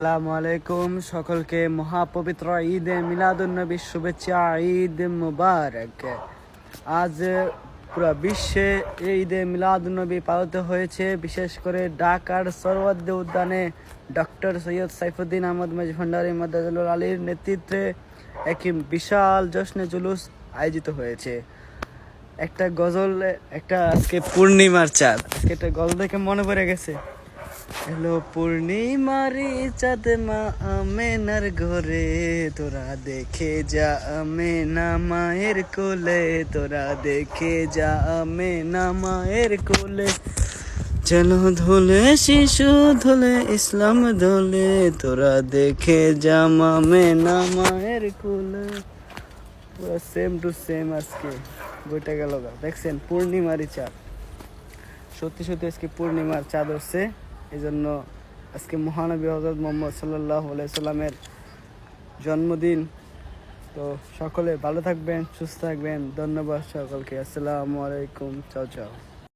আসসালামু আলাইকুম, সকলকে মহাপবিত্র ঈদে মিলাদুন্নবীর শুভেচ্ছা। ঈদ মুবারক। আজ পুরো বিশ্বে এই ঈদে মিলাদুন্নবী পালিত হয়েছে। বিশেষ করে ঢাকার সরওয়ার্দী উদ্যানে ডক্টর সৈয়দ সাইফুদ্দিন আহমদ মজভান্ডারী মাদাজুল আলীর নেতৃত্বে এক বিশাল জশ্নে জুলুস আয়োজিত হয়েছে। একটা গজল, আজকে পূর্ণিমার চাঁদ, আজকে একটা গজল দেখে মনে পড়ে গেছে। হ্যালো পূর্ণিমারি চাঁদ মা আমেনার ঘরে, তোরা দেখে যা আমেনা মায়ের কোলে, তোরা দেখে যা আমেনা মায়ের কোলে। চলো ধুলে শিশু ধুলে ইসলাম ধুলে, তোরা দেখে যা আমেনা মায়ের কোলে। পুরো সেম টু সেম আজকে বইটা গেল। দেখছেন পূর্ণিমারি চাঁদ, সত্যি সত্যি আজকে পূর্ণিমার চাঁদ হচ্ছে। এই জন্য আজকে মহানবী হযরত মুহাম্মদ সাল্লাল্লাহু আলাইহি সাল্লামের জন্মদিন। তো সকলে ভালো থাকবেন, সুস্থ থাকবেন। ধন্যবাদ সকলকে। আসসালামু আলাইকুম। চাও চাও।